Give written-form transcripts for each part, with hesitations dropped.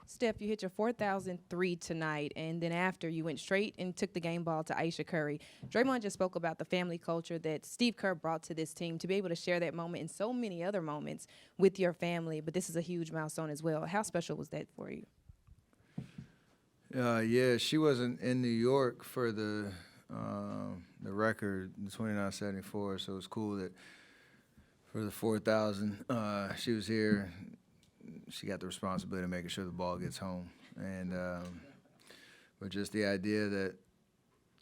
Steph, you hit your 4,003 tonight, and then after you went straight and took the game ball to Aisha Curry. Draymond just spoke about the family culture that Steve Kerr brought to this team to be able to share that moment and so many other moments with your family. But this is a huge milestone as well. How special was that for you? Yeah, she wasn't in New York for the record, the 2974. So it was cool that for the 4,000, she was here. She got the responsibility of making sure the ball gets home, and but just the idea that,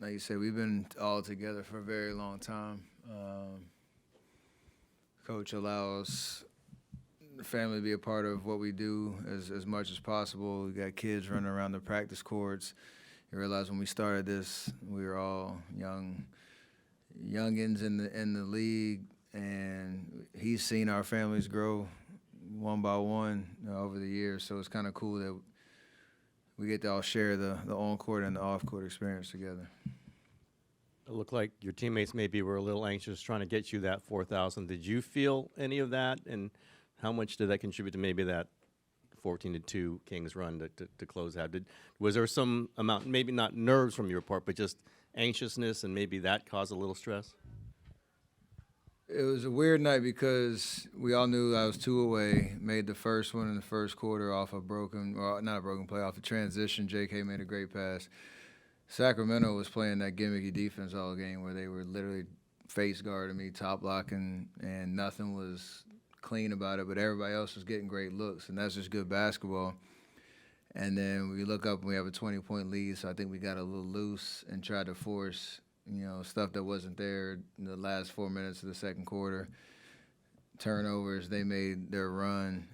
like you said, we've been all together for a very long time. Coach allows the family to be a part of what we do as much as possible. We got kids running around the practice courts. You realize when we started this, we were all youngins in the league, and he's seen our families grow one by one over the years. So it's kind of cool that we get to all share the on-court and the off-court experience together. It looked like your teammates maybe were a little anxious trying to get you that 4,000. Did you feel any of that, and how much did that contribute to maybe that 14-2 Kings run to close out? Was there some amount, maybe not nerves from your part, but just anxiousness, and maybe that caused a little stress? It was a weird night because we all knew I was 2 away, made the first one in the first quarter off a not a broken play, off a transition. J.K. made a great pass. Sacramento was playing that gimmicky defense all game where they were literally face guarding me, top blocking, and nothing was clean about it, but everybody else was getting great looks, and that's just good basketball. And then we look up and we have a 20-point lead, so I think we got a little loose and tried to force stuff that wasn't there in the last 4 minutes of the second quarter. Turnovers, they made their run.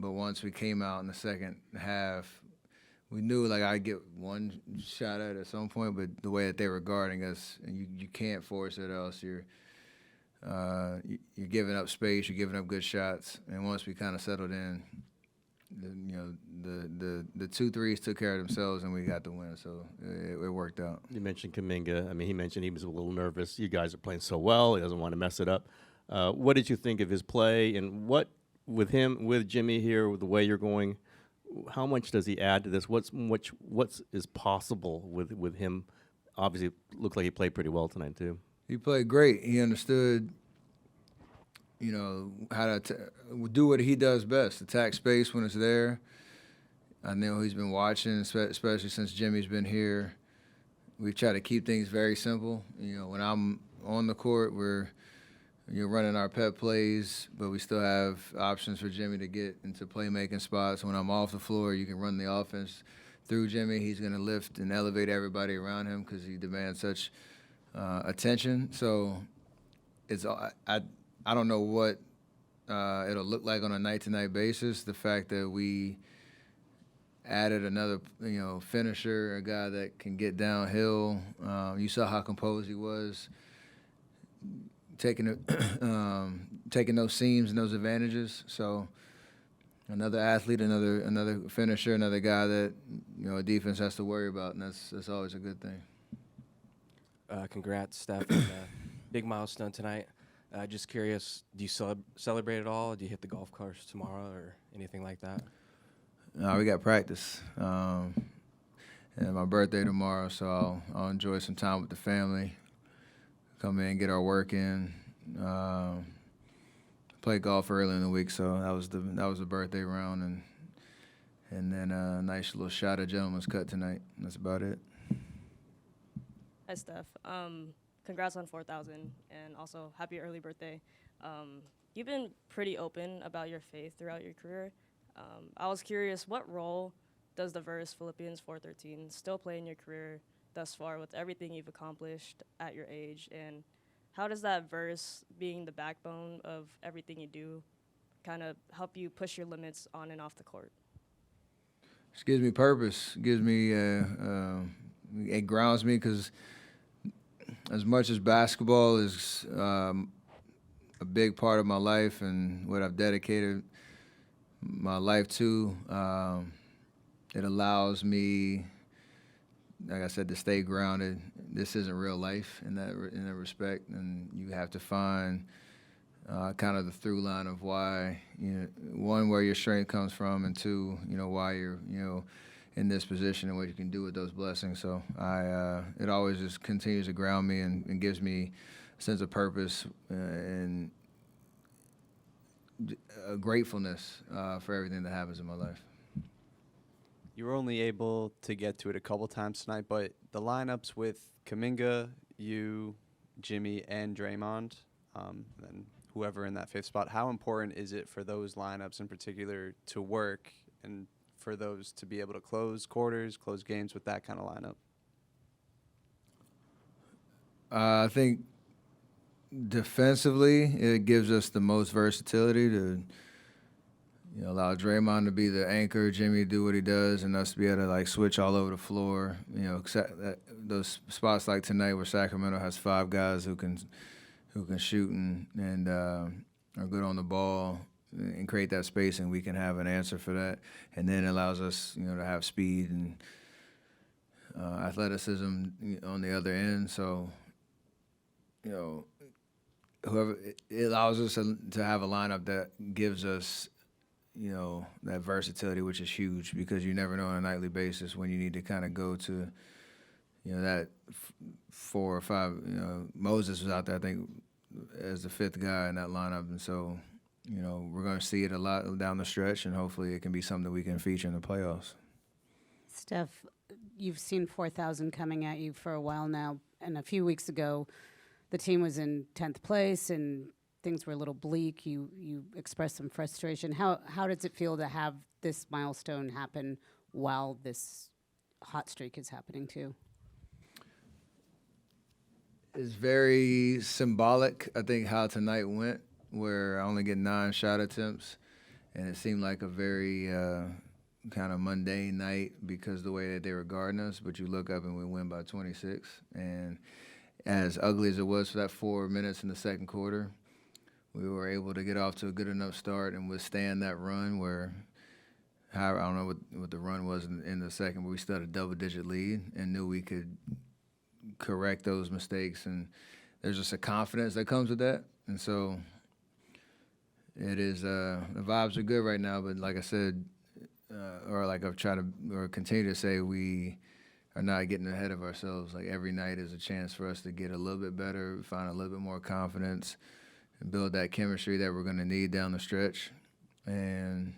But once we came out in the second half, we knew I'd get one shot at some point, but the way that they were guarding us, and you can't force it, or else you're giving up space, you're giving up good shots. And once we kind of settled in, the 2 threes took care of themselves, and we got the win. So it worked out. You mentioned Kuminga. I mean, he mentioned he was a little nervous. You guys are playing so well; he doesn't want to mess it up. What did you think of his play, and what with him, with Jimmy here, with the way you're going? How much does he add to this? What is possible with him? Obviously, it looked like he played pretty well tonight too. He played great. He understood, how to do what he does best, attack space when it's there. I know he's been watching, especially since Jimmy's been here. We try to keep things very simple. When I'm on the court, we're running our pep plays, but we still have options for Jimmy to get into playmaking spots. When I'm off the floor, you can run the offense through Jimmy. He's going to lift and elevate everybody around him because he demands such attention. So I don't know what it'll look like on a night-to-night basis. The fact that we added another, finisher, a guy that can get downhill. You saw how composed he was, taking those seams and those advantages. So another athlete, another finisher, another guy that a defense has to worry about, and that's always a good thing. Congrats, Steph, on the big milestone tonight. Just curious, do you celebrate at all? Do you hit the golf course tomorrow or anything like that? No, we got practice. And my birthday tomorrow, so I'll enjoy some time with the family. Come in, get our work in. Play golf early in the week, so that was the birthday round, and then a nice little shot of gentleman's cut tonight. That's about it. Hi, Steph. Congrats on 4,000, and also happy early birthday. You've been pretty open about your faith throughout your career. I was curious, what role does the verse Philippians 4:13 still play in your career thus far with everything you've accomplished at your age, and how does that verse, being the backbone of everything you do, kind of help you push your limits on and off the court? It gives me purpose. It gives me it grounds me because as much as basketball is a big part of my life and what I've dedicated my life to, it allows me, like I said, to stay grounded. This isn't real life in that respect, and you have to find kind of the through line of why, one, where your strength comes from, and two, why you're, in this position and what you can do with those blessings. So it always just continues to ground me and gives me a sense of purpose and a gratefulness for everything that happens in my life. You were only able to get to it a couple times tonight, but the lineups with Kuminga, you, Jimmy, and Draymond, and whoever in that fifth spot, how important is it for those lineups in particular to work and for those to be able to close quarters, close games with that kind of lineup? I think defensively, it gives us the most versatility to allow Draymond to be the anchor, Jimmy to do what he does, and us to be able to like switch all over the floor. Those spots like tonight where Sacramento has 5 guys who can shoot and are good on the ball and create that space, and we can have an answer for that. And then it allows us, to have speed and athleticism on the other end. So, it allows us to have a lineup that gives us, that versatility, which is huge because you never know on a nightly basis when you need to kind of go to, that 4 or 5. Moses was out there, I think, as the 5th guy in that lineup, and so, we're going to see it a lot down the stretch, and hopefully it can be something that we can feature in the playoffs. Steph, you've seen 4,000 coming at you for a while now, and a few weeks ago, the team was in 10th place, and things were a little bleak. You expressed some frustration. How does it feel to have this milestone happen while this hot streak is happening too? It's very symbolic, I think, how tonight went, where I only get 9 shot attempts, and it seemed like a very kind of mundane night because of the way that they were guarding us, but you look up and we win by 26. And as ugly as it was for that 4 minutes in the second quarter, we were able to get off to a good enough start and withstand that run where, I don't know what the run was in the second, but we still had a double-digit lead and knew we could correct those mistakes. And there's just a confidence that comes with that. And so it is, the vibes are good right now, but like I said, or like I've tried to, or continue to say, we are not getting ahead of ourselves. Like every night is a chance for us to get a little bit better, find a little bit more confidence, and build that chemistry that we're going to need down the stretch and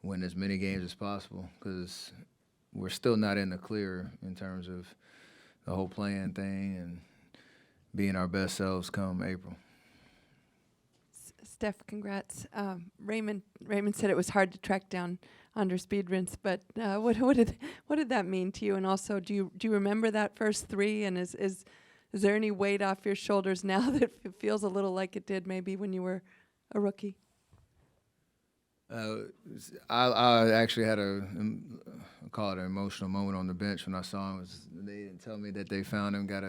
win as many games as possible, because we're still not in the clear in terms of the whole playing thing and being our best selves come April. Steph, congrats. Raymond said it was hard to track down under speed rinse, but what did that mean to you? And also, do you remember that first 3? And is there any weight off your shoulders now that it feels a little like it did maybe when you were a rookie? I actually had I call it an emotional moment on the bench when I saw him. They didn't tell me that they found him. Got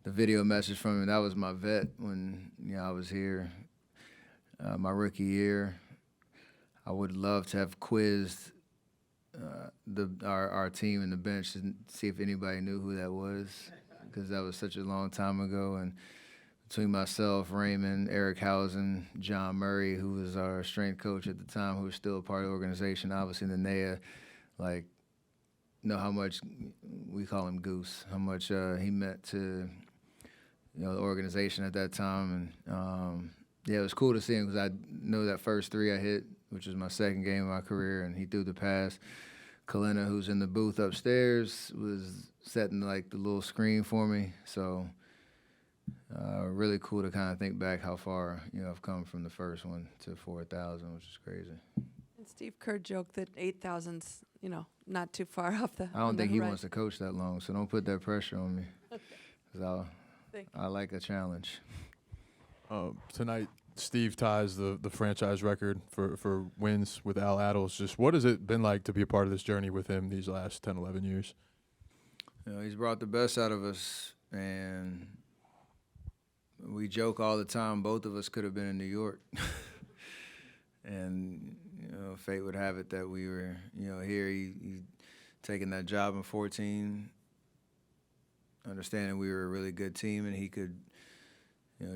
the video message from him. That was my vet when I was here, my rookie year. I would love to have quizzed our team and the bench to see if anybody knew who that was, because that was such a long time ago. And between myself, Raymond, Eric Housen, John Murray, who was our strength coach at the time, who was still a part of the organization, obviously Linnea, know how much, we call him Goose, how much he meant to the organization at that time. And it was cool to see him because I know that first 3 I hit, which was my second game of my career, and he threw the pass. Kalina, who's in the booth upstairs, was setting the little screen for me. So really cool to kind of think back how far I've come from the first one to 4,000, which is crazy. And Steve Kerr joked that 8,000's not too far off the. I don't think he wants to coach that long, so don't put that pressure on me. Okay. 'Cause I like a challenge. Tonight, Steve ties the franchise record for wins with Al Attles. Just what has it been like to be a part of this journey with him these last 10, 11 years? He's brought the best out of us, and we joke all the time, both of us could have been in New York. And, fate would have it that we were, here. He taking that job in 14, understanding we were a really good team and he could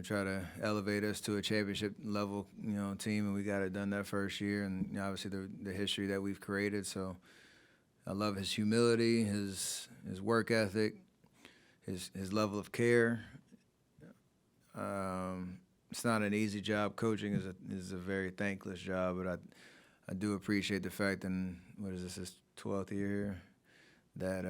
try to elevate us to a championship level, team, and we got it done that first year, and obviously the history that we've created. So I love his humility, his work ethic, his level of care. It's not an easy job. Coaching is a very thankless job, but I do appreciate the fact, and what is this, his 12th year here, that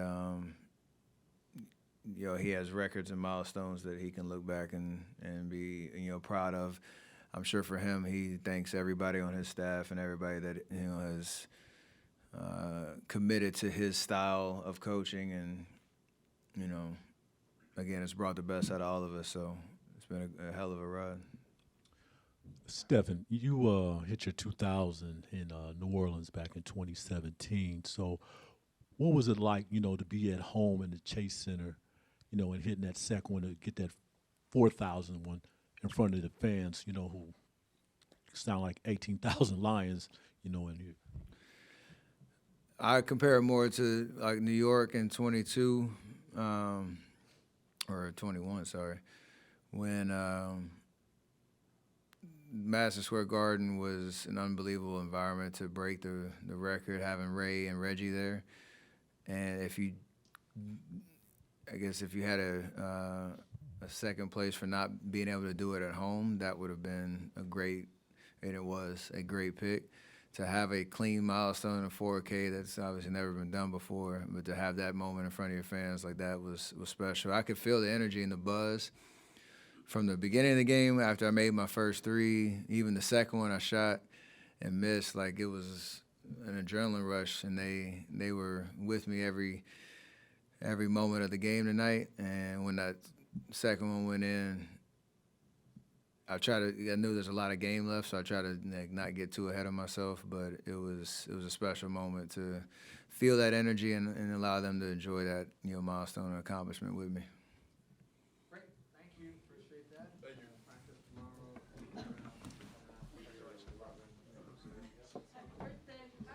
he has records and milestones that he can look back and be proud of. I'm sure for him, he thanks everybody on his staff and everybody that has committed to his style of coaching, and again, it's brought the best out of all of us. So it's been a hell of a ride. Stephen, you hit your 2000 in New Orleans back in 2017. So what was it like, to be at home in the Chase Center, and hitting that second one to get that 4,000 one in front of the fans, who sound like 18,000 Lions, in here? I compare it more to like New York in 22, or 21, sorry, when Madison Square Garden was an unbelievable environment to break the record, having Ray and Reggie there. And if you had a second place for not being able to do it at home, that would have been it was a great pick. To have a clean milestone in 4K, that's obviously never been done before, but to have that moment in front of your fans like that was special. I could feel the energy and the buzz from the beginning of the game after I made my first three, even the second one I shot and missed. Like, it was an adrenaline rush, and they were with me every moment of the game tonight. And when that second one went in, I knew there's a lot of game left, so I tried to not get too ahead of myself. But it was a special moment to feel that energy and allow them to enjoy that milestone and accomplishment with me.